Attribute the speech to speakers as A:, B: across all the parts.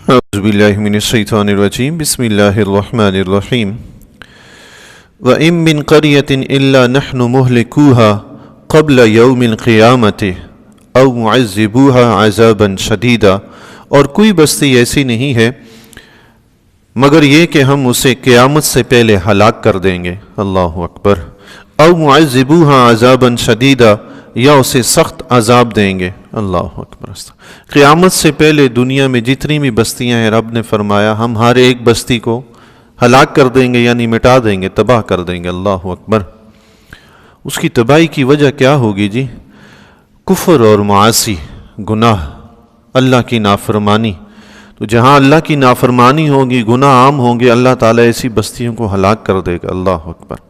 A: اعوذ باللہ من الشیطان الرجیم بسم اللہ الرحمن الرحیم وَإِن مِّن قَرْيَةٍ إِلَّا نَحْنُ مُهْلِكُوهَا قَبْلَ يَوْمِ الْقِيَامَةِ أَوْ مُعَذِّبُوهَا عَذَابًا شَدِيدًا، اور کوئی بستی ایسی نہیں ہے مگر یہ کہ ہم اسے قیامت سے پہلے ہلاک کر دیں گے، اللہ اکبر، أَوْ مُعَذِّبُوهَا عَذَابًا شَدِيدًا، یا اسے سخت عذاب دیں گے، اللہ اکبر۔ قیامت سے پہلے دنیا میں جتنی بھی بستیاں ہیں، رب نے فرمایا ہم ہر ایک بستی کو ہلاک کر دیں گے، یعنی مٹا دیں گے، تباہ کر دیں گے، اللہ اکبر۔ اس کی تباہی کی وجہ کیا ہوگی جی؟ کفر اور معاصی، گناہ، اللہ کی نافرمانی۔ تو جہاں اللہ کی نافرمانی ہوگی، گناہ عام ہوں گے، اللہ تعالیٰ ایسی بستیوں کو ہلاک کر دے گا، اللہ اکبر۔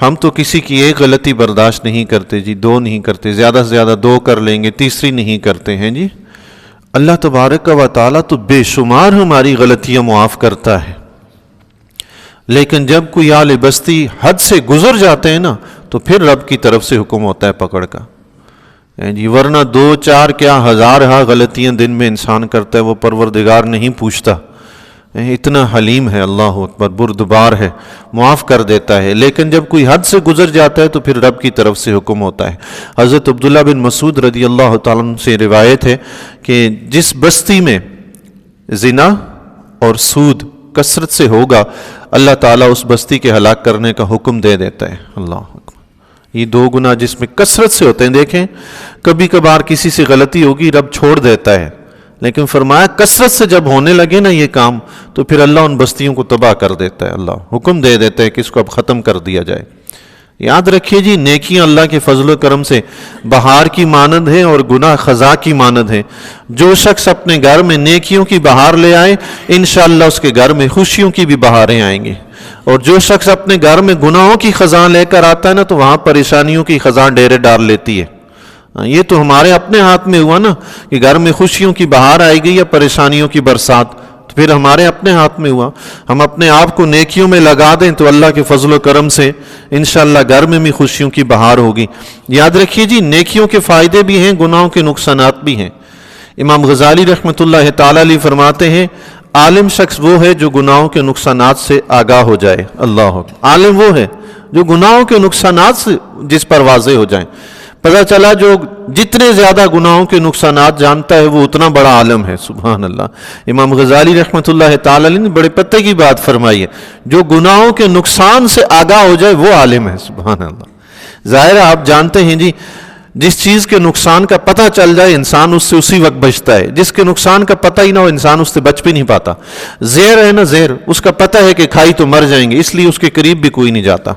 A: ہم تو کسی کی ایک غلطی برداشت نہیں کرتے جی، دو نہیں کرتے، زیادہ سے زیادہ دو کر لیں گے، تیسری نہیں کرتے ہیں جی۔ اللہ تبارک و تعالیٰ تو بے شمار ہماری غلطیاں معاف کرتا ہے، لیکن جب کوئی اہل بستی حد سے گزر جاتے ہیں نا، تو پھر رب کی طرف سے حکم ہوتا ہے پکڑ کا جی، ورنہ دو چار کیا ہزارہ غلطیاں دن میں انسان کرتا ہے، وہ پروردگار نہیں پوچھتا، اتنا حلیم ہے، اللہ اکبر، بردبار ہے، معاف کر دیتا ہے۔ لیکن جب کوئی حد سے گزر جاتا ہے تو پھر رب کی طرف سے حکم ہوتا ہے۔ حضرت عبداللہ بن مسعود رضی اللہ تعالیٰ عنہ سے روایت ہے کہ جس بستی میں زنا اور سود کثرت سے ہوگا، اللہ تعالیٰ اس بستی کے ہلاک کرنے کا حکم دے دیتا ہے، اللہ اکبر۔ یہ دو گناہ جس میں کثرت سے ہوتے ہیں، دیکھیں کبھی کبھار کسی سے غلطی ہوگی، رب چھوڑ دیتا ہے، لیکن فرمایا کثرت سے جب ہونے لگے نا یہ کام، تو پھر اللہ ان بستیوں کو تباہ کر دیتا ہے، اللہ حکم دے دیتا ہے کہ اس کو اب ختم کر دیا جائے۔ یاد رکھیے جی، نیکیاں اللہ کے فضل و کرم سے بہار کی مانند ہے اور گناہ خزاں کی مانند ہے۔ جو شخص اپنے گھر میں نیکیوں کی بہار لے آئے، انشاءاللہ اس کے گھر میں خوشیوں کی بھی بہاریں آئیں گی، اور جو شخص اپنے گھر میں گناہوں کی خزاں لے کر آتا ہے نا، تو وہاں پریشانیوں کی خزاں ڈیرے ڈال لیتی ہے۔ یہ تو ہمارے اپنے ہاتھ میں ہوا نا کہ گھر میں خوشیوں کی بہار آئے گی یا پریشانیوں کی برسات، تو پھر ہمارے اپنے ہاتھ میں ہوا۔ ہم اپنے آپ کو نیکیوں میں لگا دیں تو اللہ کے فضل و کرم سے انشاءاللہ گھر میں بھی خوشیوں کی بہار ہوگی۔ یاد رکھیے جی، نیکیوں کے فائدے بھی ہیں، گناہوں کے نقصانات بھی ہیں۔ امام غزالی رحمۃ اللہ تعالیٰ علیہ فرماتے ہیں، عالم شخص وہ ہے جو گناہوں کے نقصانات سے آگاہ ہو جائے، اللہ اکبر۔ عالم وہ ہے جو گناہوں کے نقصانات سے جس پر واضح ہو جائیں۔ پتہ چلا جو جتنے زیادہ گناہوں کے نقصانات جانتا ہے وہ اتنا بڑا عالم ہے، سبحان اللہ۔ امام غزالی رحمۃ اللہ تعالی علیہ نے بڑے پتے کی بات فرمائی ہے، جو گناہوں کے نقصان سے آگاہ ہو جائے وہ عالم ہے، سبحان اللہ۔ ظاہر ہے آپ جانتے ہیں جی، جس چیز کے نقصان کا پتہ چل جائے انسان اس سے اسی وقت بچتا ہے، جس کے نقصان کا پتہ ہی نہ ہو انسان اس سے بچ بھی نہیں پاتا۔ زہر ہے نا، زہر اس کا پتہ ہے کہ کھائی تو مر جائیں گے، اس لیے اس کے قریب بھی کوئی نہیں جاتا۔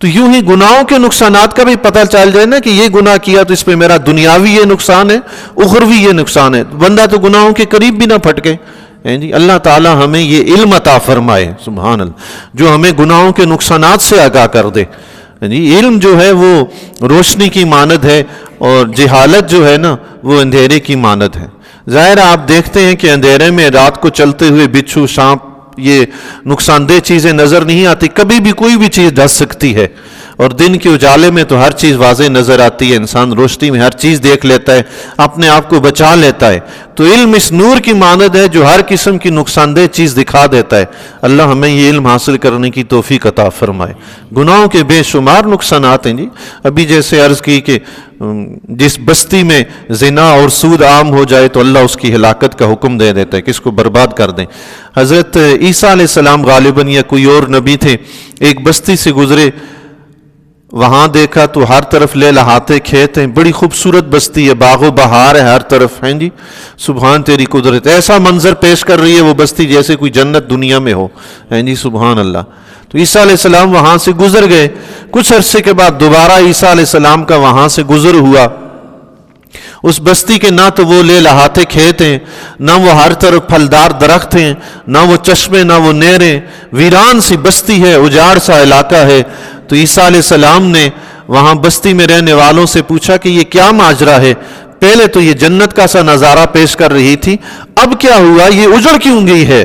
A: تو یوں ہی گناہوں کے نقصانات کا بھی پتہ چل جائے نا کہ یہ گناہ کیا تو اس پہ میرا دنیاوی یہ نقصان ہے، اخروی یہ نقصان ہے، بندہ تو گناہوں کے قریب بھی نہ پھٹکے جی۔ اللہ تعالی ہمیں یہ علم عطا فرمائے، سبحان اللہ، جو ہمیں گناہوں کے نقصانات سے آگاہ کر دے جی۔ علم جو ہے وہ روشنی کی مانند ہے، اور جہالت جو ہے نا وہ اندھیرے کی مانند ہے۔ ظاہر آپ دیکھتے ہیں کہ اندھیرے میں رات کو چلتے ہوئے بچھو، سانپ، یہ نقصان دہ چیزیں نظر نہیں آتی، کبھی بھی کوئی بھی چیز دھس سکتی ہے، اور دن کے اجالے میں تو ہر چیز واضح نظر آتی ہے، انسان روشنی میں ہر چیز دیکھ لیتا ہے، اپنے آپ کو بچا لیتا ہے۔ تو علم اس نور کی مانند ہے جو ہر قسم کی نقصان دہ چیز دکھا دیتا ہے۔ اللہ ہمیں یہ علم حاصل کرنے کی توفیق عطا فرمائے۔ گناہوں کے بے شمار نقصانات ہیں جی، ابھی جیسے عرض کی کہ جس بستی میں زنا اور سود عام ہو جائے تو اللہ اس کی ہلاکت کا حکم دے دیتا ہے کہ اس کو برباد کر دیں۔ حضرت عیسیٰ علیہ السلام غالباً یا کوئی اور نبی تھے، ایک بستی سے گزرے، وہاں دیکھا تو ہر طرف لے لہاتے کھیت ہیں، بڑی خوبصورت بستی ہے، باغ و بہار ہے ہر طرف ہیں جی، سبحان تیری قدرت، ایسا منظر پیش کر رہی ہے وہ بستی جیسے کوئی جنت دنیا میں ہو ہیں جی، سبحان اللہ۔ تو عیسیٰ علیہ السلام وہاں سے گزر گئے، کچھ عرصے کے بعد دوبارہ عیسیٰ علیہ السلام کا وہاں سے گزر ہوا۔ اس بستی کے نہ تو وہ لے لہاتے کھیت ہیں، نہ وہ ہر طرف پھلدار درخت ہیں، نہ وہ چشمے، نہ وہ نہریں، ویران سی بستی ہے، اجاڑ سا علاقہ ہے۔ تو عیسیٰ علیہ السلام نے وہاں بستی میں رہنے والوں سے پوچھا کہ یہ کیا ماجرا ہے؟ پہلے تو یہ جنت کا سا نظارہ پیش کر رہی تھی، اب کیا ہوا، یہ اجڑ کیوں گئی ہے؟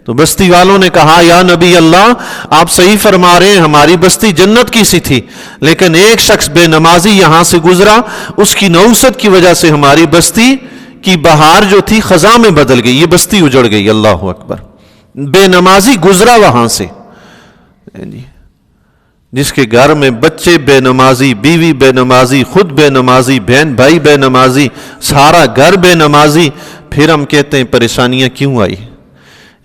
A: تو بستی والوں نے کہا، یا نبی اللہ، آپ صحیح فرما رہے ہیں، ہماری بستی جنت کی سی تھی، لیکن ایک شخص بے نمازی یہاں سے گزرا، اس کی نحوست کی وجہ سے ہماری بستی کی بہار جو تھی خزاں میں بدل گئی، یہ بستی اجڑ گئی. اللہ اکبر. بے نمازی گزرا وہاں سے، جس کے گھر میں بچے بے نمازی، بیوی بے نمازی، خود بے نمازی، بہن بھائی بے نمازی، سارا گھر بے نمازی، پھر ہم کہتے ہیں پریشانیاں کیوں آئی؟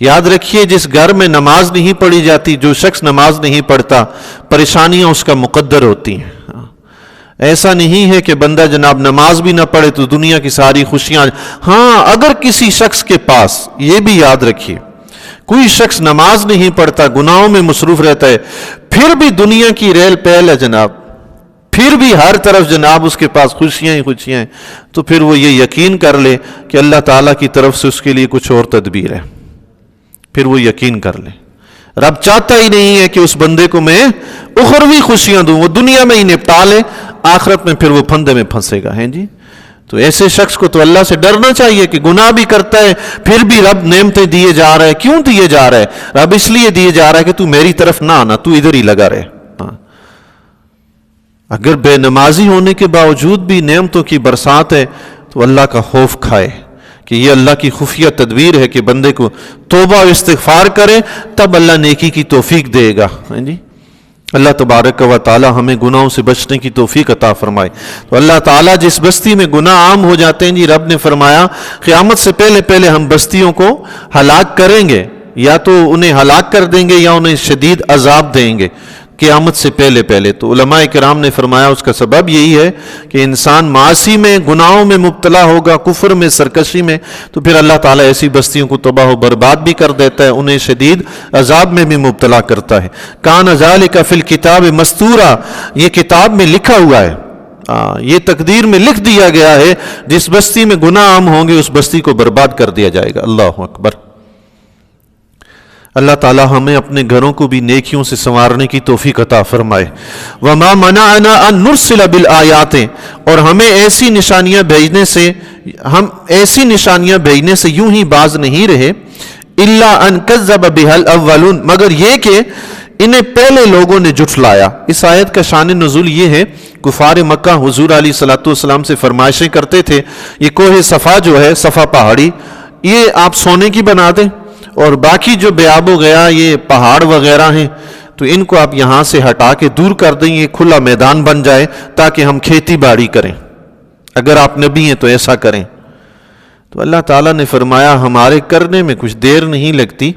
A: یاد رکھیے جس گھر میں نماز نہیں پڑھی جاتی، جو شخص نماز نہیں پڑھتا، پریشانیاں اس کا مقدر ہوتی ہیں. ایسا نہیں ہے کہ بندہ جناب نماز بھی نہ پڑھے تو دنیا کی ساری خوشیاں. ہاں اگر کسی شخص کے پاس، یہ بھی یاد رکھیے، کوئی شخص نماز نہیں پڑھتا، گناہوں میں مصروف رہتا ہے، پھر بھی دنیا کی ریل پیل ہے جناب، پھر بھی ہر طرف جناب اس کے پاس خوشیاں ہی خوشیاں ہیں، تو پھر وہ یہ یقین کر لے کہ اللہ تعالیٰ کی طرف سے اس کے لیے کچھ اور تدبیر ہے. پھر وہ یقین کر لے، رب چاہتا ہی نہیں ہے کہ اس بندے کو میں اخروی خوشیاں دوں، وہ دنیا میں ہی نپٹا لے، آخرت میں پھر وہ پھندے میں پھنسے گا. ہیں جی، تو ایسے شخص کو تو اللہ سے ڈرنا چاہیے کہ گناہ بھی کرتا ہے پھر بھی رب نعمتیں دیے جا رہا ہے. کیوں دیے جا رہا ہے؟ رب اس لیے دیے جا رہا ہے کہ تو میری طرف نہ آنا، تو ادھر ہی لگا رہے. اگر بے نمازی ہونے کے باوجود بھی نعمتوں کی برسات ہے تو اللہ کا خوف کھائے کہ یہ اللہ کی خفیہ تدبیر ہے کہ بندے کو توبہ و استغفار کرے، تب اللہ نیکی کی توفیق دے گا. جی، اللہ تبارک و تعالی ہمیں گناہوں سے بچنے کی توفیق عطا فرمائے. تو اللہ تعالیٰ جس بستی میں گناہ عام ہو جاتے ہیں، جی رب نے فرمایا قیامت سے پہلے ہم بستیوں کو ہلاک کریں گے، یا تو انہیں ہلاک کر دیں گے یا انہیں شدید عذاب دیں گے قیامت سے پہلے. تو علماء کرام نے فرمایا اس کا سبب یہی ہے کہ انسان معاصی میں، گناہوں میں مبتلا ہوگا، کفر میں، سرکشی میں، تو پھر اللہ تعالیٰ ایسی بستیوں کو تباہ و برباد بھی کر دیتا ہے، انہیں شدید عذاب میں بھی مبتلا کرتا ہے. کان ذالک فی الکتاب مستورا، یہ کتاب میں لکھا ہوا ہے، یہ تقدیر میں لکھ دیا گیا ہے، جس بستی میں گناہ عام ہوں گے اس بستی کو برباد کر دیا جائے گا. اللہ اکبر. اللہ تعالیٰ ہمیں اپنے گھروں کو بھی نیکیوں سے سنوارنے کی توفیق عطا فرمائے. وَمَا مَنَعَنَا أَن نُرْسِلَ بِالْآيَاتِ، اور ہمیں ایسی نشانیاں بھیجنے سے یوں ہی باز نہیں رہے، إِلَّا أَن كَذَّبَ بِهَا الْأَوَّلُونَ، مگر یہ کہ انہیں پہلے لوگوں نے جھٹلایا. اس آیت کا شان نزول یہ ہے، کفار مکہ حضور علیہ الصلوۃ والسلام سے فرمائشیں کرتے تھے، یہ کوہ صفا جو ہے، صفا پہاڑی، یہ آپ سونے کی بنا دیں، اور باقی جو بیاب و گیا یہ پہاڑ وغیرہ ہیں تو ان کو آپ یہاں سے ہٹا کے دور کر دیں، یہ کھلا میدان بن جائے تاکہ ہم کھیتی باڑی کریں، اگر آپ نبی ہیں تو ایسا کریں. تو اللہ تعالیٰ نے فرمایا ہمارے کرنے میں کچھ دیر نہیں لگتی،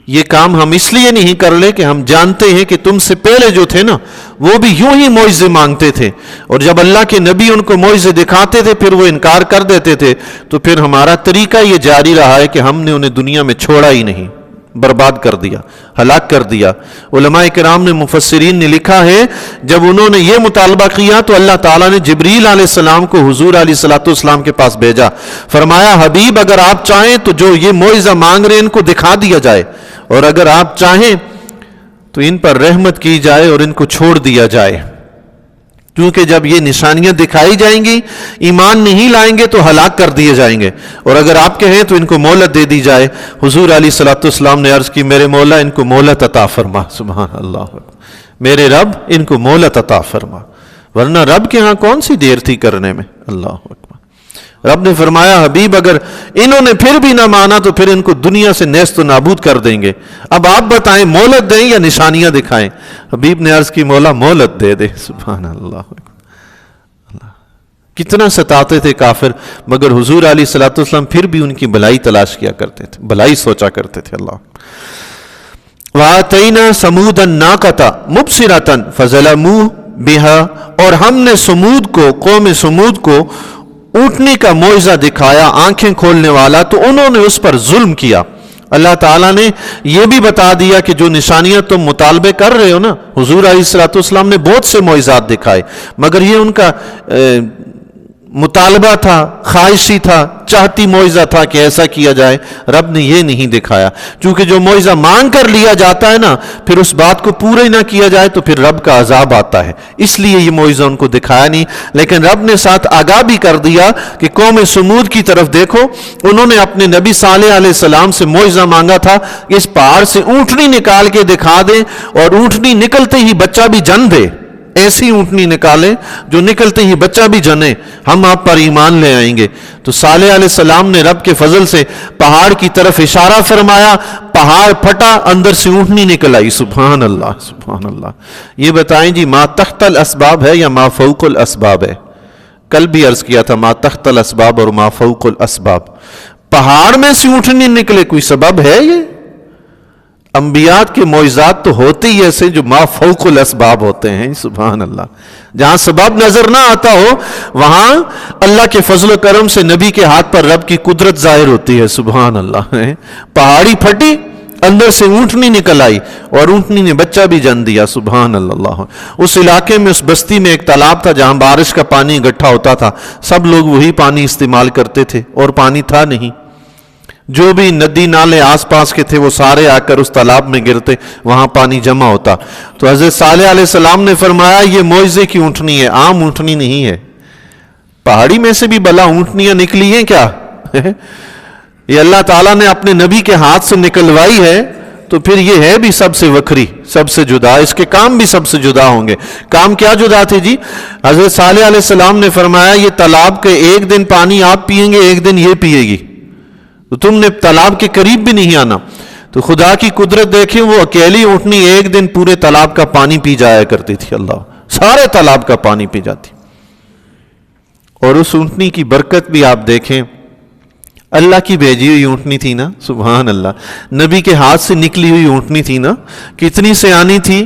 A: یہ کام ہم اس لیے نہیں کر لے کہ ہم جانتے ہیں کہ تم سے پہلے جو تھے نا وہ بھی یوں ہی معجزے مانگتے تھے، اور جب اللہ کے نبی ان کو معجزے دکھاتے تھے پھر وہ انکار کر دیتے تھے. تو پھر ہمارا طریقہ یہ جاری رہا ہے کہ ہم نے انہیں دنیا میں چھوڑا ہی نہیں، برباد کر دیا، ہلاک کر دیا. علماء کرام نے، مفسرین نے لکھا ہے جب انہوں نے یہ مطالبہ کیا تو اللہ تعالیٰ نے جبریل علیہ السلام کو حضور علیہ الصلوۃ والسلام کے پاس بھیجا. فرمایا حبیب اگر آپ چاہیں تو جو یہ معجزہ مانگ رہے ہیں ان کو دکھا دیا جائے، اور اگر آپ چاہیں تو ان پر رحمت کی جائے اور ان کو چھوڑ دیا جائے، کیونکہ جب یہ نشانیاں دکھائی جائیں گی ایمان نہیں لائیں گے تو ہلاک کر دیے جائیں گے، اور اگر آپ کہیں تو ان کو مہلت دے دی جائے. حضور علیہ الصلوۃ والسلام نے عرض کی میرے مولا ان کو مہلت عطا فرما. سبحان اللہ، میرے رب ان کو مہلت عطا فرما، ورنہ رب کے ہاں کون سی دیر تھی کرنے میں. اللہ اکبر. رب نے فرمایا حبیب اگر انہوں نے پھر بھی نہ مانا تو پھر ان کو دنیا سے نیست و نابود کر دیں گے، اب آپ بتائیں مہلت دیں یا نشانیاں دکھائیں؟ حبیب نے عرض کی مولا مہلت دے دے. سبحان اللہ. کتنا ستاتے تھے کافر، مگر حضور علیہ الصلوۃ والسلام پھر بھی ان کی بھلائی تلاش کیا کرتے تھے، بھلائی سوچا کرتے تھے. اللہ. وَآتَيْنَا ثَمُودَ النَّاقَةَ مُبْصِرَةً فَظَلَمُوا بِهَا، اور ہم نے سمود کو، قوم سمود کو اونٹنے کا معجزہ دکھایا آنکھیں کھولنے والا، تو انہوں نے اس پر ظلم کیا. اللہ تعالیٰ نے یہ بھی بتا دیا کہ جو نشانیاں تم مطالبے کر رہے ہو نا، حضور علیہ الصلوۃ والسلام نے بہت سے معجزات دکھائے، مگر یہ ان کا مطالبہ تھا، خواہشی تھا، چاہتی معجزہ تھا کہ ایسا کیا جائے. رب نے یہ نہیں دکھایا، چونکہ جو معجزہ مانگ کر لیا جاتا ہے نا پھر اس بات کو پورا ہی نہ کیا جائے تو پھر رب کا عذاب آتا ہے، اس لیے یہ معجزہ ان کو دکھایا نہیں. لیکن رب نے ساتھ آگاہ بھی کر دیا کہ قوم سمود کی طرف دیکھو، انہوں نے اپنے نبی صالح علیہ السلام سے معجزہ مانگا تھا کہ اس پہاڑ سے اونٹنی نکال کے دکھا دیں، اور اونٹنی نکلتے ہی بچہ بھی جن دے. ایسی اونٹنی نکالیں جو نکلتے ہی بچہ بھی جنے، ہم آپ پر ایمان لے آئیں گے۔ تو صالح علیہ السلام نے رب کے فضل سے پہاڑ کی طرف اشارہ فرمایا، پہاڑ پھٹا، اندر سے اونٹنی نکل آئی۔ سبحان اللہ سبحان اللہ۔ یہ بتائیں جی ما تحت الاسباب ہے یا ما فوق الاسباب ہے؟ کل بھی عرض کیا تھا ما تحت الاسباب اور ما فوق الاسباب۔ پہاڑ میں سے اونٹنی نکلے کوئی سبب ہے؟ یہ انبیاء کے معجزات تو ہوتے ہی ایسے جو ما فوق الاسباب ہوتے ہیں۔ سبحان اللہ۔ جہاں سبب نظر نہ آتا ہو وہاں اللہ کے فضل و کرم سے نبی کے ہاتھ پر رب کی قدرت ظاہر ہوتی ہے۔ سبحان اللہ۔ پہاڑی پھٹی، اندر سے اونٹنی نکل آئی اور اونٹنی نے بچہ بھی جن دیا۔ سبحان اللہ۔ اس علاقے میں، اس بستی میں ایک تالاب تھا جہاں بارش کا پانی اکٹھا ہوتا تھا، سب لوگ وہی پانی استعمال کرتے تھے اور پانی تھا نہیں۔ جو بھی ندی نالے آس پاس کے تھے وہ سارے آ کر اس تالاب میں گرتے، وہاں پانی جمع ہوتا۔ تو حضرت صالح علیہ السلام نے فرمایا یہ معجزے کی اونٹنی ہے، عام اونٹنی نہیں ہے۔ پہاڑی میں سے بھی بلا اونٹنیاں نکلی ہیں کیا؟ یہ اللہ تعالیٰ نے اپنے نبی کے ہاتھ سے نکلوائی ہے تو پھر یہ ہے بھی سب سے وکھری، سب سے جدا، اس کے کام بھی سب سے جدا ہوں گے۔ کام کیا جدا تھے جی؟ حضرت صالح علیہ السلام نے فرمایا یہ تالاب کے ایک دن پانی آپ پئیں گے، ایک دن یہ پیے گی، تو تم نے تالاب کے قریب بھی نہیں آنا۔ تو خدا کی قدرت دیکھیں، وہ اکیلی اونٹنی ایک دن پورے تالاب کا پانی پی جایا کرتی تھی، اللہ سارے تالاب کا پانی پی جاتی۔ اور اس اونٹنی کی برکت بھی آپ دیکھیں، اللہ کی بھیجی ہوئی اونٹنی تھی نا، سبحان اللہ، نبی کے ہاتھ سے نکلی ہوئی اونٹنی تھی نا، کتنی سیانی تھی۔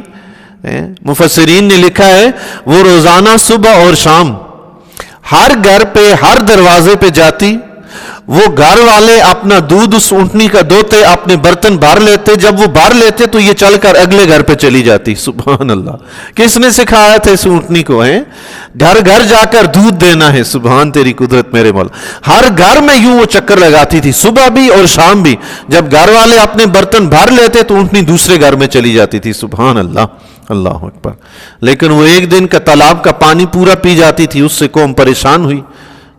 A: مفسرین نے لکھا ہے وہ روزانہ صبح اور شام ہر گھر پہ، ہر دروازے پہ جاتی، وہ گھر والے اپنا دودھ اس اونٹنی کا دوتے، اپنے برتن بھر لیتے، جب وہ بھر لیتے تو یہ چل کر اگلے گھر پہ چلی جاتی۔ سبحان اللہ۔ کس نے سکھایا تھا اس اونٹنی کو؟ گھر گھر جا کر دودھ دینا ہے۔ سبحان تیری قدرت میرے مولا۔ ہر گھر میں یوں وہ چکر لگاتی تھی، صبح بھی اور شام بھی۔ جب گھر والے اپنے برتن بھر لیتے تو اونٹنی دوسرے گھر میں چلی جاتی تھی۔ سبحان اللہ اللہ اکبر۔ لیکن وہ ایک دن کا تالاب کا پانی پورا پی جاتی تھی، اس سے قوم پریشان ہوئی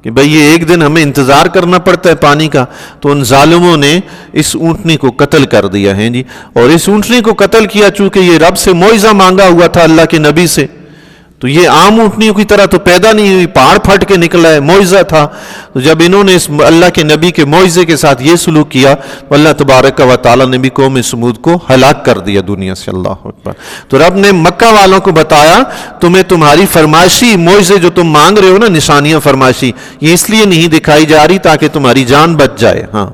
A: کہ بھئی یہ ایک دن ہمیں انتظار کرنا پڑتا ہے پانی کا۔ تو ان ظالموں نے اس اونٹنی کو قتل کر دیا ہے جی۔ اور اس اونٹنی کو قتل کیا چونکہ یہ رب سے معجزہ مانگا ہوا تھا اللہ کے نبی سے، تو یہ عام اونٹنیوں کی طرح تو پیدا نہیں ہوئی، پہاڑ پھٹ کے نکلا ہے، معجزہ تھا۔ تو جب انہوں نے اس اللہ کے نبی کے معجزے کے ساتھ یہ سلوک کیا تو اللہ تبارک و تعالیٰ نے بھی قوم سمود کو ہلاک کر دیا دنیا سے۔ اللہ اکبر۔ تو رب نے مکہ والوں کو بتایا تمہیں تمہاری فرمائشی معجزے جو تم مانگ رہے ہو نا، نشانیاں فرمائشی، یہ اس لیے نہیں دکھائی جا رہی تاکہ تمہاری جان بچ جائے، ہاں،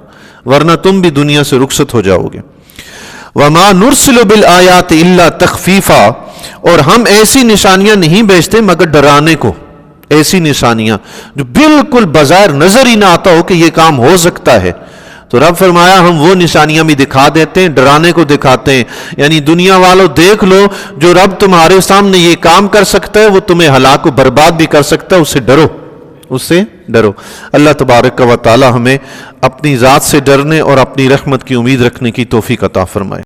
A: ورنہ تم بھی دنیا سے رخصت ہو جاؤ گے۔ وَمَا نُرْسِلُ بِالْآيَاتِ إِلَّا تَخْفِيفًا، اور ہم ایسی نشانیاں نہیں بھیجتے مگر ڈرانے کو، ایسی نشانیاں جو بالکل بظاہر نظر ہی نہ آتا ہو کہ یہ کام ہو سکتا ہے۔ تو رب فرمایا ہم وہ نشانیاں بھی دکھا دیتے ہیں، ڈرانے کو دکھاتے ہیں، یعنی دنیا والوں دیکھ لو جو رب تمہارے سامنے یہ کام کر سکتا ہے وہ تمہیں ہلاک و برباد بھی کر سکتا ہے، اس سے ڈرو، اس سے ڈرو۔ اللہ تبارک و تعالی ہمیں اپنی ذات سے ڈرنے اور اپنی رحمت کی امید رکھنے کی توفیق عطا فرمائے۔